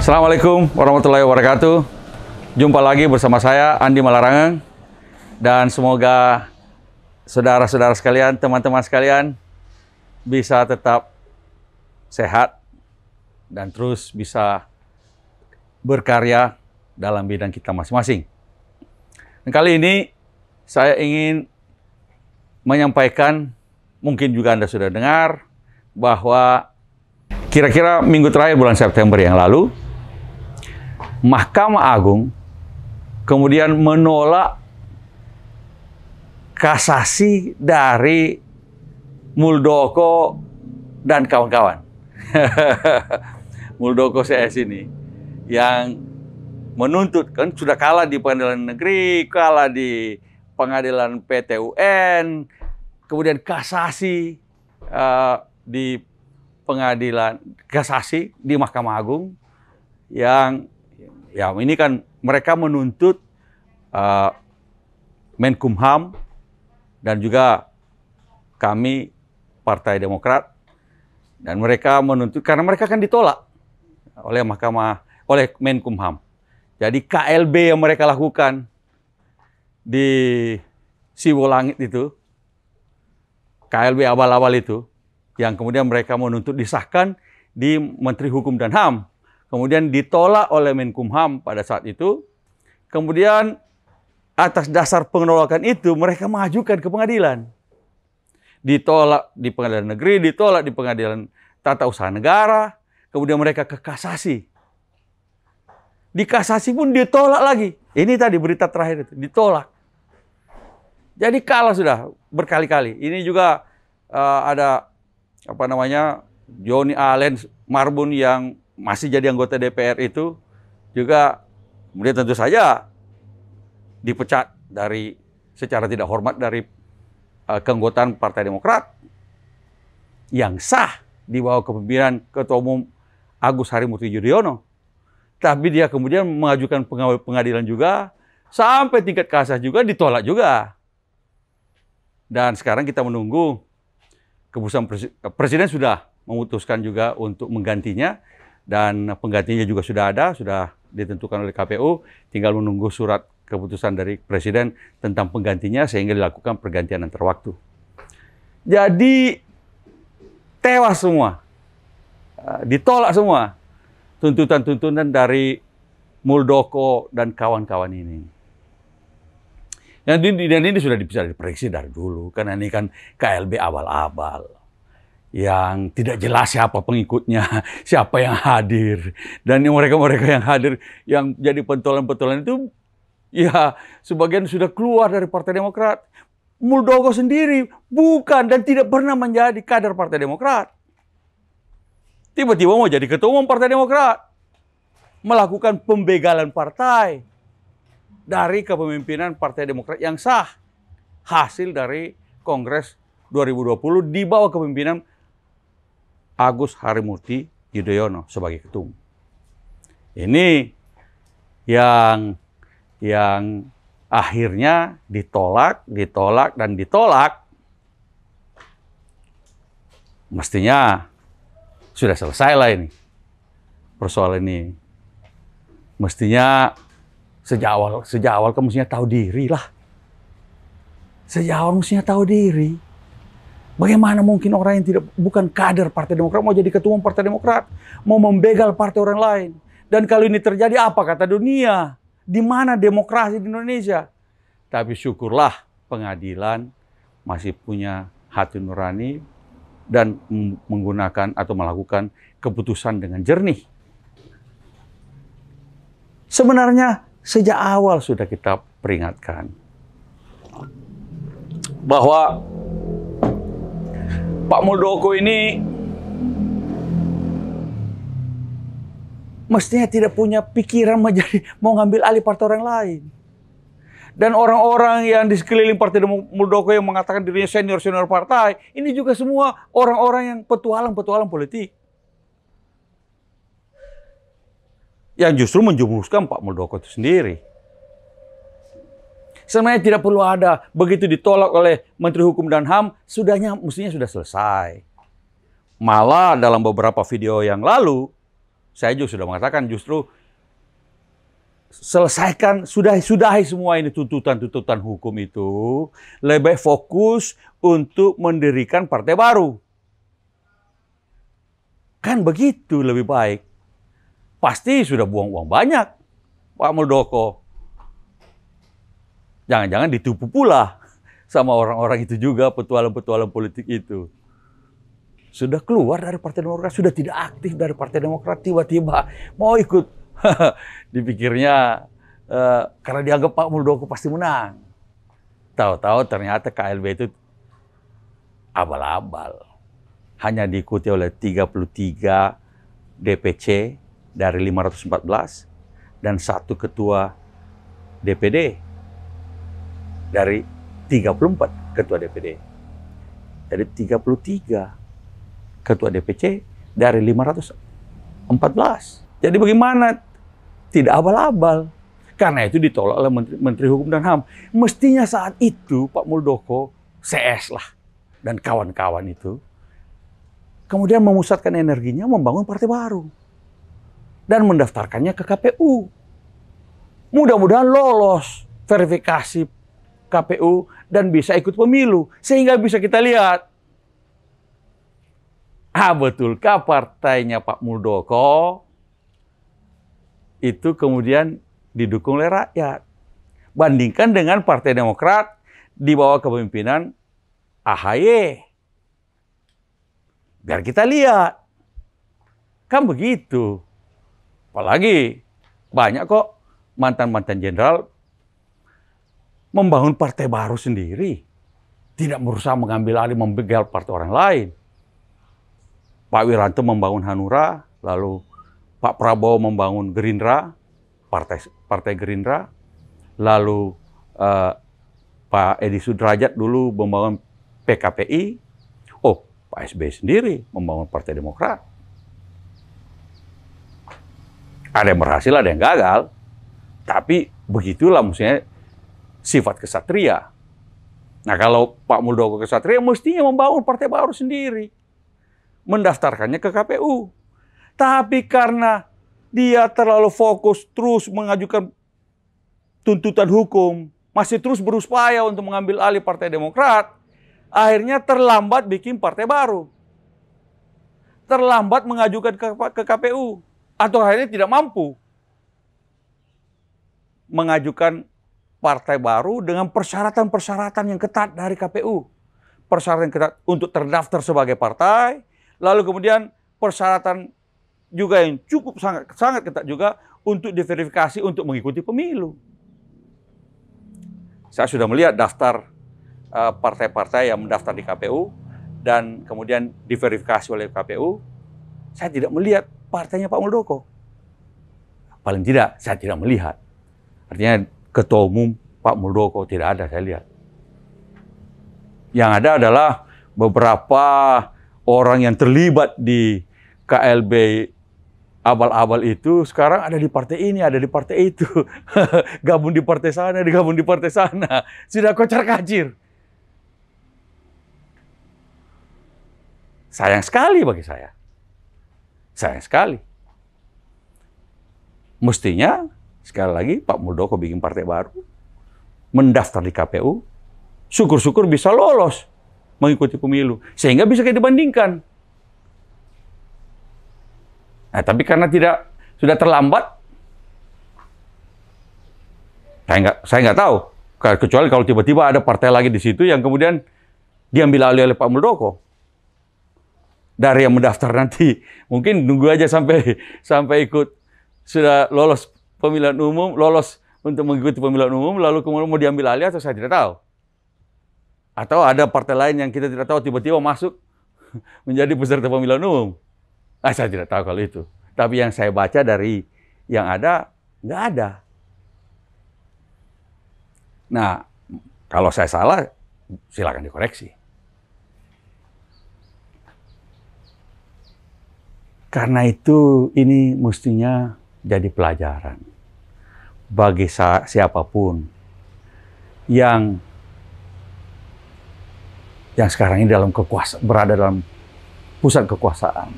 Assalamualaikum warahmatullahi wabarakatuh. Jumpa lagi bersama saya, Andi Malarangeng. Dan semoga saudara-saudara sekalian, teman-teman sekalian bisa tetap sehat dan terus bisa berkarya dalam bidang kita masing-masing. Dan kali ini saya ingin menyampaikan, mungkin juga Anda sudah dengar, bahwa kira-kira minggu terakhir bulan September yang lalu, Mahkamah Agung kemudian menolak kasasi dari Muldoko dan kawan-kawan. Muldoko CS ini yang menuntut, kan sudah kalah di pengadilan negeri, kalah di pengadilan PT UN, kemudian kasasi di pengadilan kasasi di Mahkamah Agung yang ya ini kan mereka menuntut Menkumham dan juga kami Partai Demokrat, dan mereka menuntut karena mereka kan ditolak oleh Menkumham. Jadi KLB yang mereka lakukan di Sibolangit itu, KLB abal-abal itu, yang kemudian mereka menuntut disahkan di Menteri Hukum dan HAM. Kemudian ditolak oleh Menkumham pada saat itu. Kemudian atas dasar penolakan itu mereka mengajukan ke pengadilan. Ditolak di pengadilan negeri, ditolak di pengadilan tata usaha negara. Kemudian mereka ke kasasi. Di kasasi pun ditolak lagi. Ini tadi berita terakhir itu, ditolak. Jadi kalah sudah berkali-kali. Ini juga ada Johnny Allen Marbun yang masih jadi anggota DPR itu juga kemudian tentu saja dipecat secara tidak hormat dari keanggotaan Partai Demokrat yang sah di bawah kepemimpinan Ketua Umum Agus Harimurti Yudhoyono. Tapi dia kemudian mengajukan pengadilan juga, sampai tingkat kasasi juga ditolak juga. Dan sekarang kita menunggu keputusan Presiden sudah memutuskan juga untuk menggantinya. Dan penggantinya juga sudah ada, sudah ditentukan oleh KPU. Tinggal menunggu surat keputusan dari Presiden tentang penggantinya sehingga dilakukan pergantian antar waktu. Jadi tewas semua, ditolak semua tuntutan-tuntutan dari Muldoko dan kawan-kawan ini. Dan ini sudah bisa diprediksi dari dulu, karena ini kan KLB abal-abal yang tidak jelas siapa pengikutnya, siapa yang hadir. Dan mereka-mereka yang hadir, yang jadi pentolan-pentolan itu, ya sebagian sudah keluar dari Partai Demokrat. Muldoko sendiri bukan dan tidak pernah menjadi kader Partai Demokrat. Tiba-tiba mau jadi ketua umum Partai Demokrat. Melakukan pembegalan partai dari kepemimpinan Partai Demokrat yang sah. Hasil dari Kongres 2020 di bawah kepemimpinan Agus Harimurti Yudhoyono sebagai ketua umum. Ini yang akhirnya ditolak. Mestinya sudah selesai lah ini persoalan ini. Mestinya sejak awal kan mestinya tahu diri lah. Sejak awal mestinya tahu diri. Bagaimana mungkin orang yang bukan kader Partai Demokrat mau jadi ketua umum Partai Demokrat, mau membegal partai orang lain? Dan kalau ini terjadi, apa kata dunia? Di mana demokrasi di Indonesia? Tapi syukurlah pengadilan masih punya hati nurani dan menggunakan atau melakukan keputusan dengan jernih. Sebenarnya sejak awal sudah kita peringatkan bahwa Pak Muldoko ini mestinya tidak punya pikiran mau ngambil alih partai orang lain. Dan orang-orang yang di sekeliling Partai Muldoko yang mengatakan dirinya senior-senior partai, ini juga semua orang-orang yang petualang-petualang politik. Yang justru menjumuskan Pak Muldoko itu sendiri. Sebenarnya tidak perlu ada, begitu ditolak oleh Menteri Hukum dan HAM, mestinya sudah selesai. Malah dalam beberapa video yang lalu, saya juga sudah mengatakan justru selesaikan, sudahi semua ini tuntutan-tuntutan hukum itu, lebih fokus untuk mendirikan partai baru. Kan begitu lebih baik. Pasti sudah buang uang banyak, Pak Muldoko. Jangan-jangan ditipu pula sama orang-orang itu juga, petualang-petualang politik itu. Sudah keluar dari Partai Demokrat, sudah tidak aktif dari Partai Demokrat, tiba-tiba mau ikut. Dipikirnya karena dianggap Pak Muldoko pasti menang. Tahu-tahu ternyata KLB itu abal-abal. Hanya diikuti oleh 33 DPC dari 514 dan 1 ketua DPD dari 34 ketua DPD. Jadi 33 ketua DPC dari 514. Jadi bagaimana? Tidak abal-abal. Karena itu ditolak oleh Menteri Hukum dan HAM. Mestinya saat itu Pak Muldoko, CS lah, dan kawan-kawan itu, kemudian memusatkan energinya membangun partai baru. Dan mendaftarkannya ke KPU. Mudah-mudahan lolos verifikasi KPU dan bisa ikut pemilu. Sehingga bisa kita lihat, betulkah partainya Pak Muldoko itu kemudian didukung oleh rakyat. Bandingkan dengan Partai Demokrat di bawah kepemimpinan AHY. Biar kita lihat. Kan begitu. Apalagi banyak kok mantan-mantan jenderal membangun partai baru sendiri. Tidak berusaha mengambil alih, membegal partai orang lain. Pak Wiranto membangun Hanura, lalu Pak Prabowo membangun Gerindra, partai Gerindra, lalu Pak Edi Sudrajat dulu membangun PKPI, Pak SBY sendiri membangun Partai Demokrat. Ada yang berhasil, ada yang gagal, tapi begitulah maksudnya sifat kesatria. Nah kalau Pak Muldoko kesatria, mestinya membangun partai baru sendiri, mendaftarkannya ke KPU. Tapi karena dia terlalu fokus terus mengajukan tuntutan hukum, masih terus berupaya untuk mengambil alih Partai Demokrat, akhirnya terlambat bikin partai baru. Terlambat mengajukan ke KPU. Atau akhirnya tidak mampu mengajukan partai baru dengan persyaratan-persyaratan yang ketat dari KPU. Persyaratan ketat untuk terdaftar sebagai partai, lalu kemudian persyaratan juga yang cukup sangat ketat juga untuk diverifikasi untuk mengikuti pemilu. Saya sudah melihat daftar partai-partai yang mendaftar di KPU dan kemudian diverifikasi oleh KPU. Saya tidak melihat partainya Pak Muldoko. Paling tidak saya tidak melihat. Artinya ketua umum Pak Muldoko tidak ada saya lihat. Yang ada adalah beberapa orang yang terlibat di KLB abal-abal itu sekarang ada di partai ini, ada di partai itu. Gabung di partai sana, digabung di partai sana. Sudah kocar-kacir. Sayang sekali bagi saya. Sayang sekali. Mestinya, sekali lagi, Pak Muldoko bikin partai baru, mendaftar di KPU, syukur-syukur bisa lolos mengikuti pemilu, sehingga bisa kita dibandingkan. Nah, tapi karena sudah terlambat, saya nggak tahu. Kecuali kalau tiba-tiba ada partai lagi di situ yang kemudian diambil alih oleh Pak Muldoko. Dari yang mendaftar nanti, mungkin nunggu aja sampai ikut sudah lolos pemilihan umum, lolos untuk mengikuti pemilihan umum, lalu kemudian mau diambil alih atau saya tidak tahu. Atau ada partai lain yang kita tidak tahu tiba-tiba masuk menjadi peserta pemilihan umum. Saya tidak tahu kalau itu. Tapi yang saya baca dari yang ada, nggak ada. Nah, kalau saya salah, silakan dikoreksi. Karena itu ini mestinya jadi pelajaran bagi siapapun yang sekarang ini berada dalam pusat kekuasaan.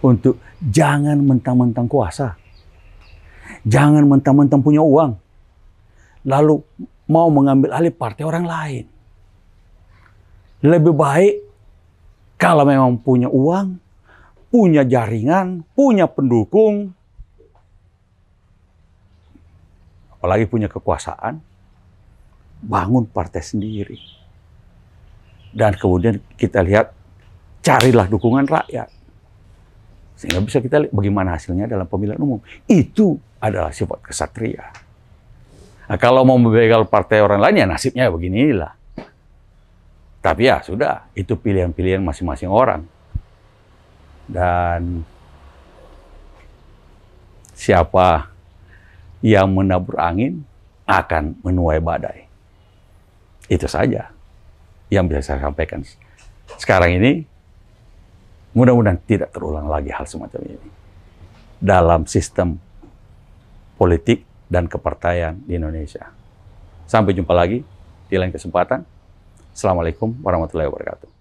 untuk jangan mentang-mentang kuasa. Jangan mentang-mentang punya uang, lalu mau mengambil alih partai orang lain. Lebih baik kalau memang punya uang, punya jaringan, punya pendukung, apalagi punya kekuasaan, bangun partai sendiri. Dan kemudian kita lihat, carilah dukungan rakyat. Sehingga bisa kita lihat bagaimana hasilnya dalam pemilihan umum. Itu adalah sifat kesatria. Nah, kalau mau membegal partai orang lain, ya nasibnya beginilah. Tapi ya sudah, itu pilihan-pilihan masing-masing orang. Dan siapa yang menabur angin akan menuai badai. Itu saja yang bisa saya sampaikan. Sekarang ini, mudah-mudahan tidak terulang lagi hal semacam ini dalam sistem politik dan kepartaian di Indonesia. Sampai jumpa lagi di lain kesempatan. Assalamualaikum warahmatullahi wabarakatuh.